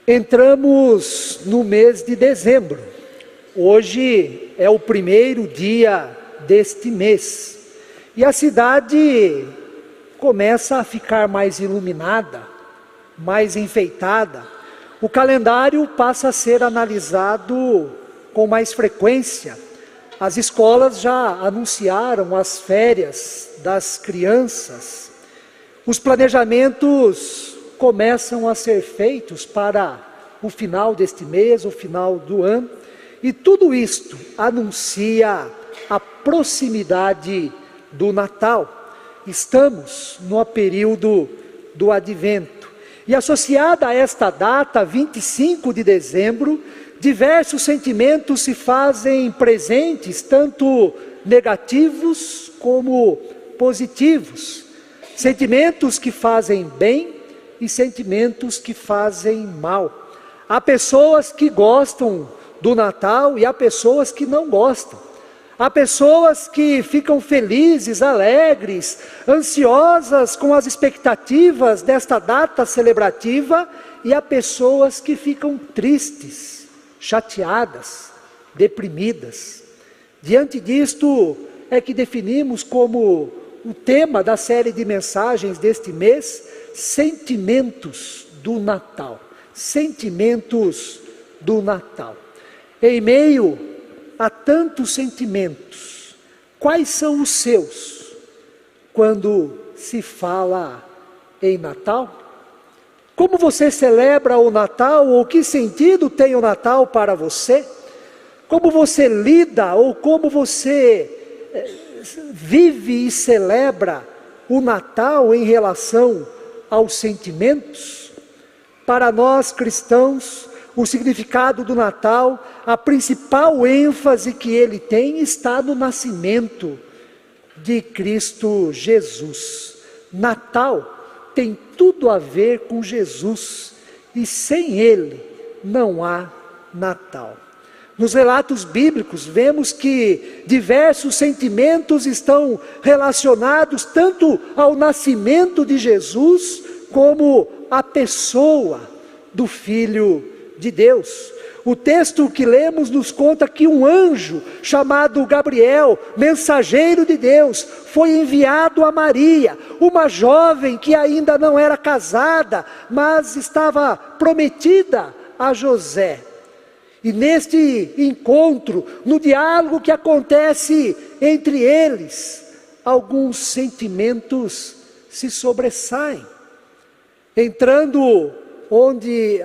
Entramos no mês de dezembro. Hoje é o primeiro dia deste mês. E a cidade começa a ficar mais iluminada, mais enfeitada. O calendário passa a ser analisado com mais frequência. As escolas já anunciaram as férias das crianças. Os planejamentos começam a ser feitos para o final deste mês, o final do ano, e tudo isto anuncia a proximidade do Natal. Estamos no período do Advento, e associada a esta data, 25 de dezembro, diversos sentimentos se fazem presentes, tanto negativos como positivos, sentimentos que fazem bem e sentimentos que fazem mal. Há pessoas que gostam do Natal e há pessoas que não gostam. Há pessoas que ficam felizes, alegres, ansiosas com as expectativas desta data celebrativa, e há pessoas que ficam tristes, chateadas, deprimidas. Diante disto é que definimos como o tema da série de mensagens deste mês, sentimentos do Natal. Sentimentos do Natal. Em meio a tantos sentimentos, quais são os seus quando se fala em Natal? Como você celebra o Natal, ou que sentido tem o Natal para você? Como você lida, ou como você vive e celebra o Natal em relação aos sentimentos? Para nós cristãos, o significado do Natal, a principal ênfase que ele tem está no nascimento de Cristo Jesus. Natal tem tudo a ver com Jesus, e sem ele não há Natal. Nos relatos bíblicos vemos que diversos sentimentos estão relacionados tanto ao nascimento de Jesus, como a pessoa do Filho de Deus. O texto que lemos nos conta que um anjo chamado Gabriel, mensageiro de Deus, foi enviado a Maria, uma jovem que ainda não era casada, mas estava prometida a José. E neste encontro, no diálogo que acontece entre eles, alguns sentimentos se sobressaem. Entrando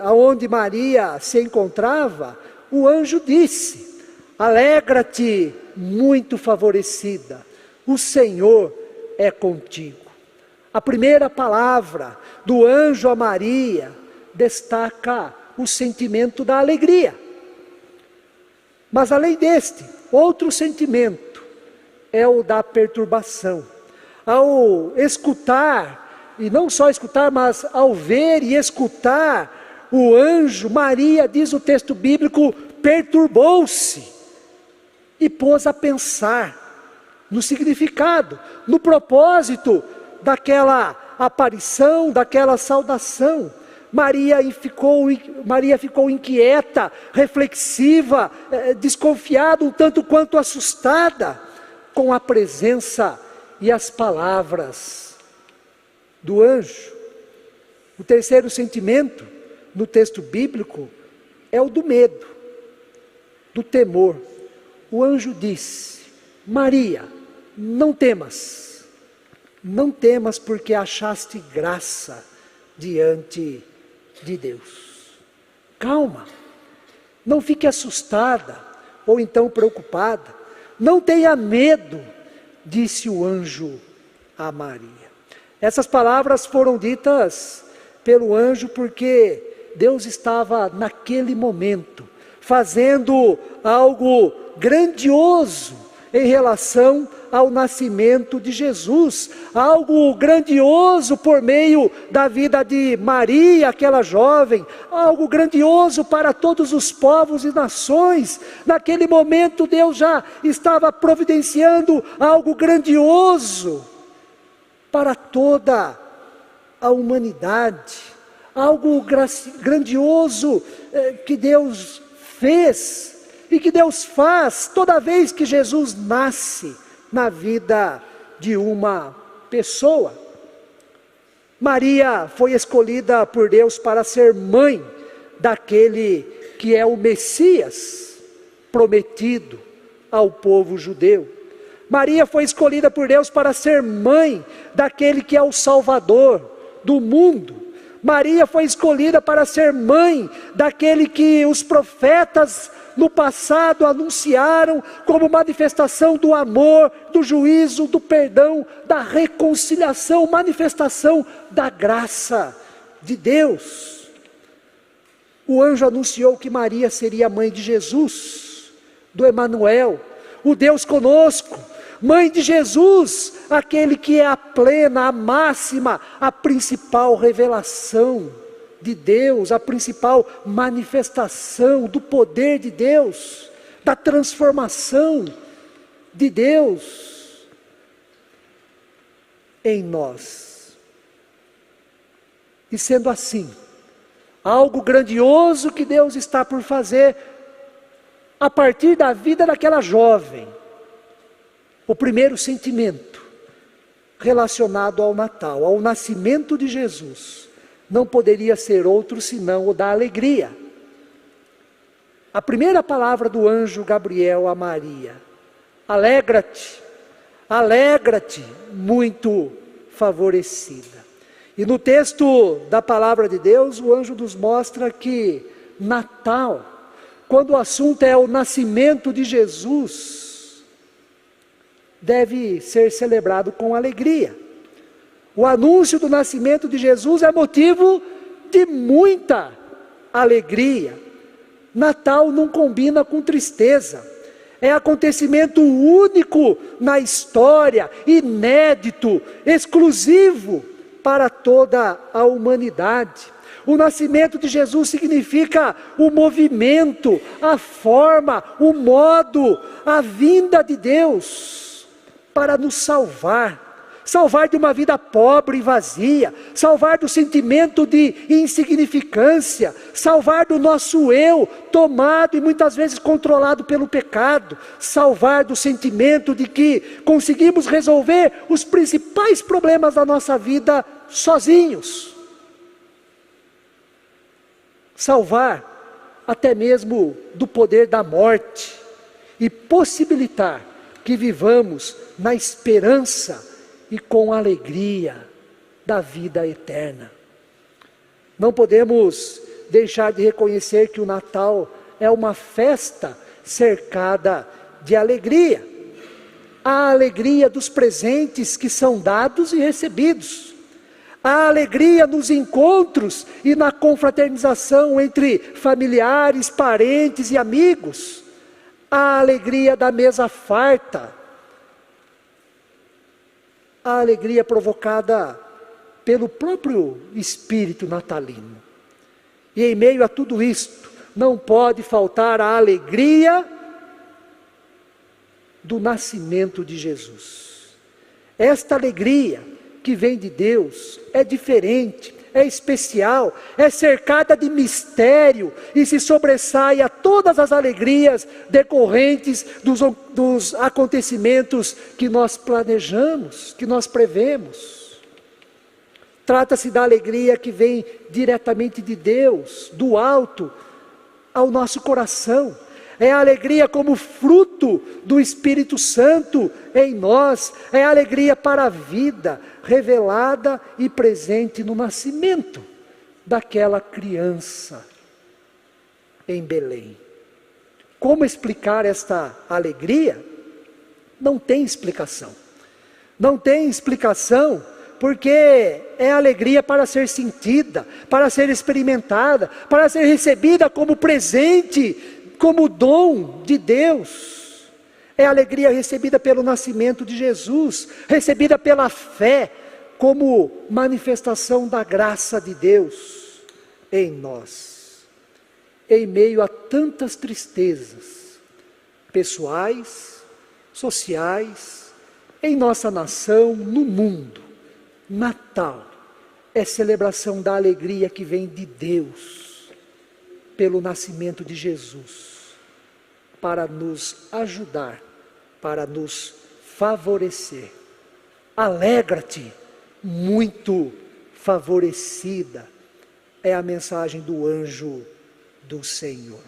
aonde Maria se encontrava, o anjo disse: alegra-te, muito favorecida, o Senhor é contigo. A primeira palavra do anjo a Maria destaca o sentimento da alegria. Mas além deste, outro sentimento é o da perturbação. Ao escutar, e não só escutar, mas ao ver e escutar o anjo, Maria, diz o texto bíblico, perturbou-se e pôs a pensar no significado, no propósito daquela aparição, daquela saudação. Maria ficou inquieta, reflexiva, desconfiada, um tanto quanto assustada com a presença e as palavras do anjo. O terceiro sentimento no texto bíblico é o do medo, do temor. O anjo disse: Maria, não temas, porque achaste graça diante de Deus. Calma, não fique assustada ou então preocupada, não tenha medo, disse o anjo a Maria. Essas palavras foram ditas pelo anjo porque Deus estava naquele momento fazendo algo grandioso em relação ao nascimento de Jesus, algo grandioso por meio da vida de Maria, aquela jovem, algo grandioso para todos os povos e nações. Naquele momento Deus já estava providenciando algo grandioso para toda a humanidade, algo grandioso que Deus fez e que Deus faz toda vez que Jesus nasce na vida de uma pessoa. Maria foi escolhida por Deus para ser mãe daquele que é o Messias prometido ao povo judeu. Maria foi escolhida por Deus para ser mãe daquele que é o Salvador do mundo. Maria foi escolhida para ser mãe daquele que os profetas no passado anunciaram como manifestação do amor, do juízo, do perdão, da reconciliação, manifestação da graça de Deus. O anjo anunciou que Maria seria mãe de Jesus, do Emanuel, o Deus conosco, mãe de Jesus, aquele que é a plena, a máxima, a principal revelação de Deus, a principal manifestação do poder de Deus, da transformação de Deus em nós. E sendo assim, algo grandioso que Deus está por fazer a partir da vida daquela jovem. O primeiro sentimento relacionado ao Natal, ao nascimento de Jesus, não poderia ser outro senão o da alegria. A primeira palavra do anjo Gabriel a Maria: alegra-te, alegra-te, muito favorecida. E no texto da palavra de Deus, o anjo nos mostra que Natal, quando o assunto é o nascimento de Jesus, deve ser celebrado com alegria. O anúncio do nascimento de Jesus é motivo de muita alegria. Natal não combina com tristeza. É acontecimento único na história, inédito, exclusivo para toda a humanidade. O nascimento de Jesus significa o movimento, a forma, o modo, a vinda de Deus para nos salvar. Salvar de uma vida pobre e vazia, salvar do sentimento de insignificância, salvar do nosso eu, tomado e muitas vezes controlado pelo pecado, salvar do sentimento de que conseguimos resolver os principais problemas da nossa vida sozinhos, salvar até mesmo do poder da morte e possibilitar que vivamos na esperança e com alegria da vida eterna. Não podemos deixar de reconhecer que o Natal é uma festa cercada de alegria. A alegria dos presentes que são dados e recebidos. A alegria nos encontros e na confraternização entre familiares, parentes e amigos. A alegria da mesa farta. A alegria provocada pelo próprio espírito natalino. E em meio a tudo isto, não pode faltar a alegria do nascimento de Jesus. Esta alegria que vem de Deus é diferente, é especial, é cercada de mistério e se sobressai a todas as alegrias decorrentes dos acontecimentos que nós planejamos, que nós prevemos. Trata-se da alegria que vem diretamente de Deus, do alto, ao nosso coração. É a alegria como fruto do Espírito Santo em nós, é a alegria para a vida, revelada e presente no nascimento daquela criança em Belém. Como explicar esta alegria? Não tem explicação. Não tem explicação, porque é alegria para ser sentida, para ser experimentada, para ser recebida como presente, como dom de Deus. é a alegria recebida pelo nascimento de Jesus, recebida pela fé, como manifestação da graça de Deus em nós. Em meio a tantas tristezas, pessoais, sociais, em nossa nação, no mundo, Natal é celebração da alegria que vem de Deus, pelo nascimento de Jesus, para nos ajudar, para nos favorecer. Alegra-te, muito favorecida, é a mensagem do anjo do Senhor.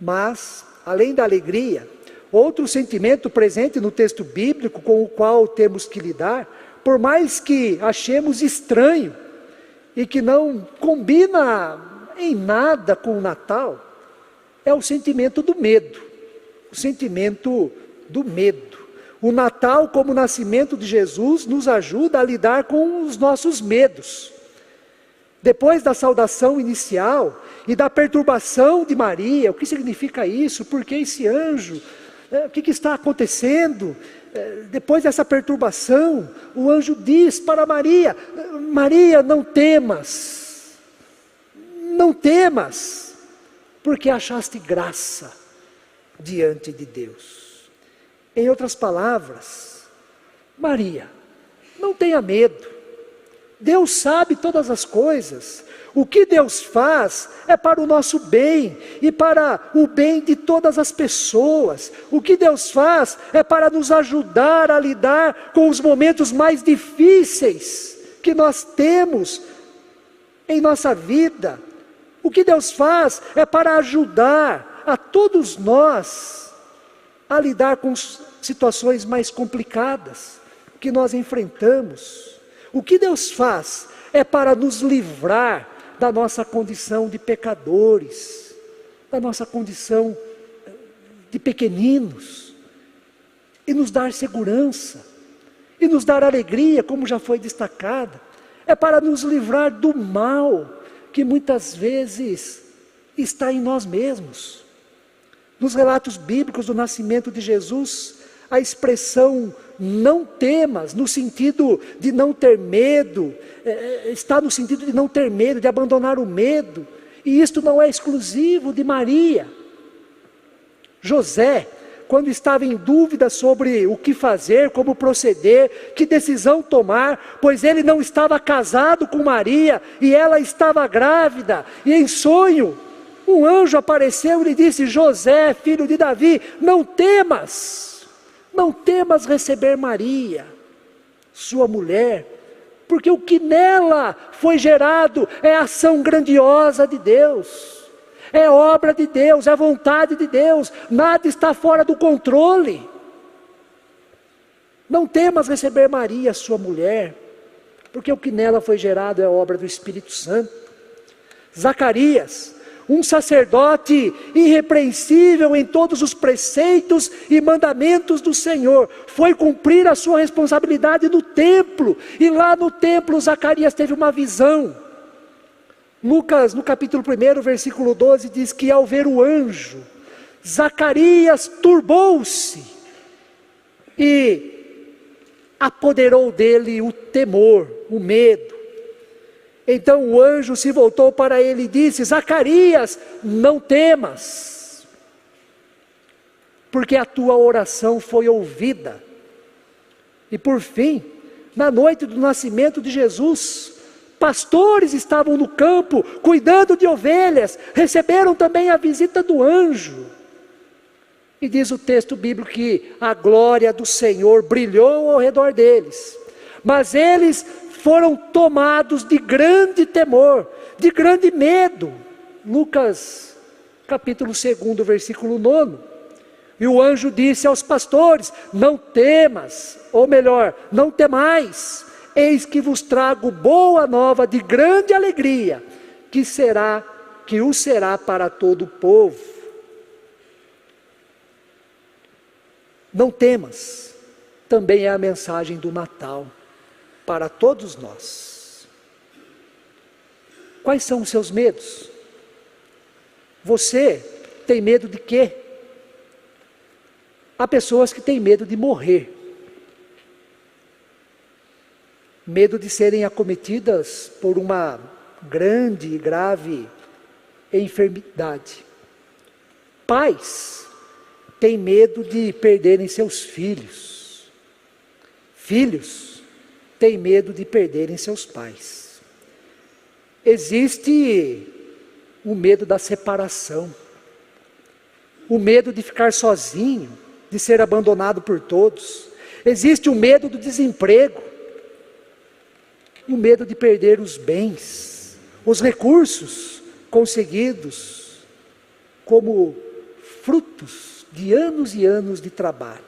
Mas, além da alegria, outro sentimento presente no texto bíblico com o qual temos que lidar, por mais que achemos estranho e que não combina em nada com o Natal, é o sentimento do medo. O sentimento do medo. O Natal, como o nascimento de Jesus, nos ajuda a lidar com os nossos medos. Depois da saudação inicial e da perturbação de Maria, o que significa isso? Por que esse anjo? O que está acontecendo? Depois dessa perturbação, o anjo diz para Maria: Maria, não temas, porque achaste graça diante de Deus. Em outras palavras, Maria, não tenha medo, Deus sabe todas as coisas. O que Deus faz é para o nosso bem e para o bem de todas as pessoas. O que Deus faz é para nos ajudar a lidar com os momentos mais difíceis que nós temos em nossa vida. O que Deus faz é para ajudar a todos nós a lidar com situações mais complicadas que nós enfrentamos. O que Deus faz é para nos livrar da nossa condição de pecadores, da nossa condição de pequeninos, e nos dar segurança, e nos dar alegria, como já foi destacada. É para nos livrar do mal, que muitas vezes está em nós mesmos. Nos relatos bíblicos do nascimento de Jesus, a expressão não temas, no sentido de não ter medo, está no sentido de não ter medo, de abandonar o medo, e isto não é exclusivo de Maria. José, quando estava em dúvida sobre o que fazer, como proceder, que decisão tomar, pois ele não estava casado com Maria, e ela estava grávida, e em sonho, um anjo apareceu e lhe disse: José, filho de Davi, não temas receber Maria, sua mulher, porque o que nela foi gerado é ação grandiosa de Deus, é obra de Deus, é vontade de Deus, nada está fora do controle. Não temas receber Maria, sua mulher, porque o que nela foi gerado é obra do Espírito Santo. Zacarias, um sacerdote irrepreensível em todos os preceitos e mandamentos do Senhor, foi cumprir a sua responsabilidade no templo, e lá no templo Zacarias teve uma visão. Lucas, no capítulo 1, versículo 12, diz que ao ver o anjo, Zacarias turbou-se, e apoderou dele o temor, o medo. Então o anjo se voltou para ele e disse: Zacarias, não temas, porque a tua oração foi ouvida. E por fim, na noite do nascimento de Jesus, pastores estavam no campo, cuidando de ovelhas, receberam também a visita do anjo. E diz o texto bíblico que a glória do Senhor brilhou ao redor deles, mas eles foram tomados de grande temor, de grande medo. Lucas capítulo 2, versículo 9. E o anjo disse aos pastores: não temas, ou melhor, não temais, eis que vos trago boa nova de grande alegria, que o será para todo o povo. Não temas, também é a mensagem do Natal para todos nós. Quais são os seus medos? Você tem medo de quê? Há pessoas que têm medo de morrer, medo de serem acometidas por uma grande e grave enfermidade. Pais têm medo de perderem seus filhos. Filhos têm medo de perderem seus pais. Existe o medo da separação, o medo de ficar sozinho, de ser abandonado por todos. Existe o medo do desemprego, o medo de perder os bens, os recursos conseguidos como frutos de anos e anos de trabalho.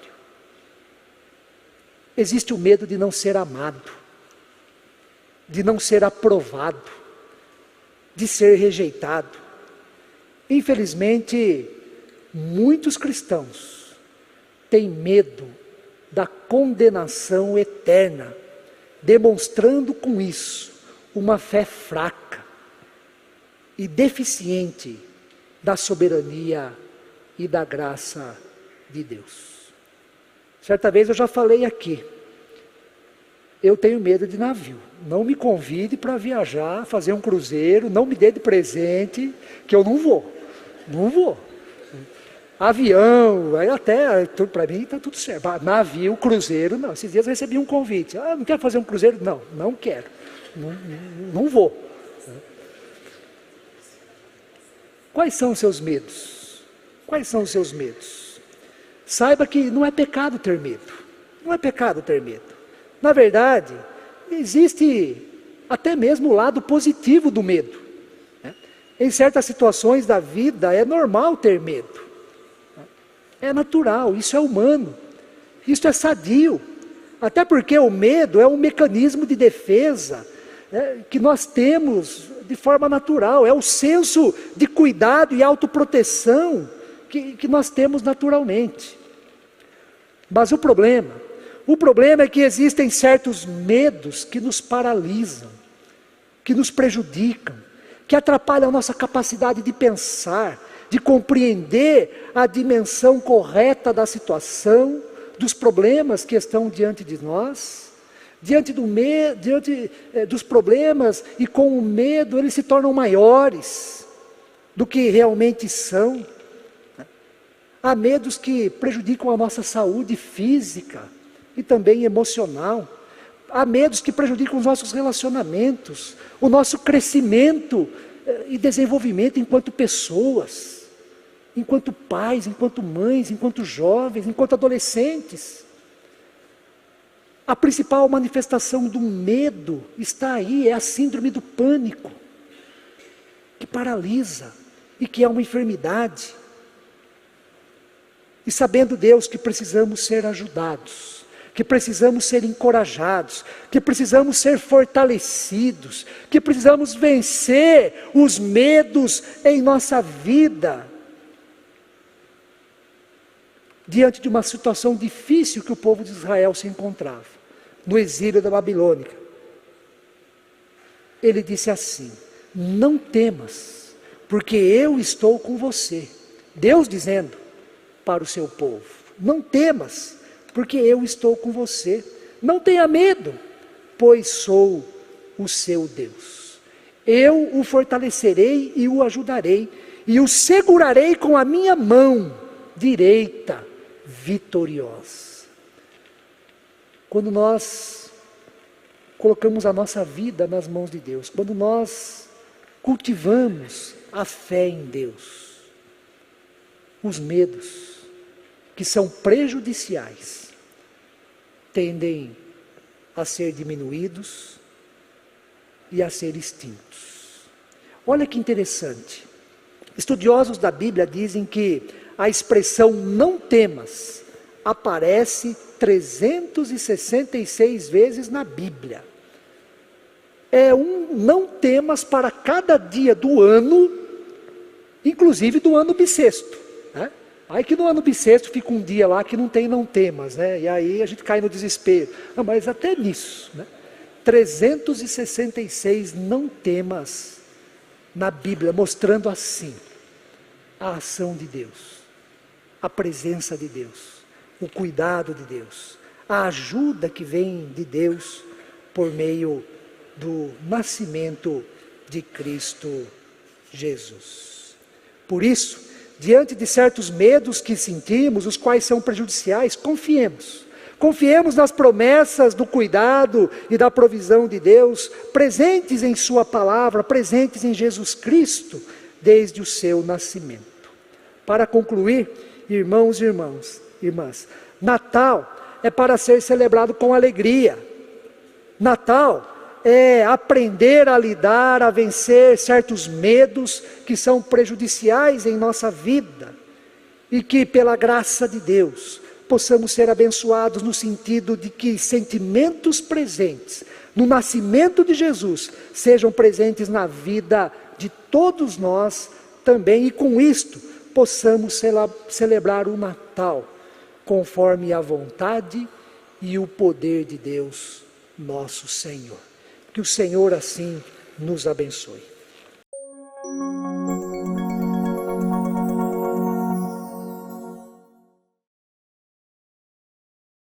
Existe o medo de não ser amado, de não ser aprovado, de ser rejeitado. Infelizmente, muitos cristãos têm medo da condenação eterna, demonstrando com isso uma fé fraca e deficiente da soberania e da graça de Deus. Certa vez eu já falei aqui, eu tenho medo de navio. Não me convide para viajar, fazer um cruzeiro, não me dê de presente, que eu não vou. Não vou. Avião, aí até, para mim está tudo certo. Navio, cruzeiro, não. Esses dias eu recebi um convite. Não quero fazer um cruzeiro? Não, não quero. Não vou. Quais são os seus medos? Quais são os seus medos? Saiba que não é pecado ter medo. Não é pecado ter medo. Na verdade, existe até mesmo o lado positivo do medo. Em certas situações da vida é normal ter medo. É natural, isso é humano. Isso é sadio. Até porque o medo é um mecanismo de defesa que nós temos de forma natural. É o senso de cuidado e autoproteção que nós temos naturalmente. Mas o problema é que existem certos medos que nos paralisam, que nos prejudicam, que atrapalham a nossa capacidade de pensar, de compreender a dimensão correta da situação, dos problemas que estão diante de nós. Diante dos problemas e com o medo, eles se tornam maiores do que realmente são. Há medos que prejudicam a nossa saúde física e também emocional. Há medos que prejudicam os nossos relacionamentos, o nosso crescimento e desenvolvimento enquanto pessoas, enquanto pais, enquanto mães, enquanto jovens, enquanto adolescentes. A principal manifestação do medo está aí, é a síndrome do pânico, que paralisa e que é uma enfermidade. E sabendo, Deus, que precisamos ser ajudados, que precisamos ser encorajados, que precisamos ser fortalecidos, que precisamos vencer os medos em nossa vida, diante de uma situação difícil que o povo de Israel se encontrava, no exílio da Babilônia. Ele disse assim: não temas, porque eu estou com você. Deus dizendo para o seu povo: não temas, porque eu estou com você. Não tenha medo, pois sou o seu Deus. Eu o fortalecerei e o ajudarei, e o segurarei com a minha mão direita vitoriosa. Quando nós colocamos a nossa vida nas mãos de Deus, quando nós cultivamos a fé em Deus, os medos que são prejudiciais tendem a ser diminuídos e a ser extintos. Olha que interessante. Estudiosos da Bíblia dizem que a expressão não temas aparece 366 vezes na Bíblia. É um não temas para cada dia do ano, inclusive do ano bissexto, né? Aí que no ano bissexto fica um dia lá que não tem não temas, né? E aí a gente cai no desespero. Não, mas até nisso, né? 366 não temas na Bíblia, mostrando assim a ação de Deus, a presença de Deus, o cuidado de Deus, a ajuda que vem de Deus por meio do nascimento de Cristo Jesus. Por isso, diante de certos medos que sentimos, os quais são prejudiciais, confiemos. Confiemos nas promessas do cuidado e da provisão de Deus, presentes em sua palavra, presentes em Jesus Cristo, desde o seu nascimento. Para concluir, irmãos e irmãs, Natal é para ser celebrado com alegria. Natal é aprender a lidar, a vencer certos medos que são prejudiciais em nossa vida, e que pela graça de Deus possamos ser abençoados no sentido de que sentimentos presentes no nascimento de Jesus sejam presentes na vida de todos nós também, e com isto possamos celebrar o Natal conforme a vontade e o poder de Deus, nosso Senhor. Que o Senhor assim nos abençoe.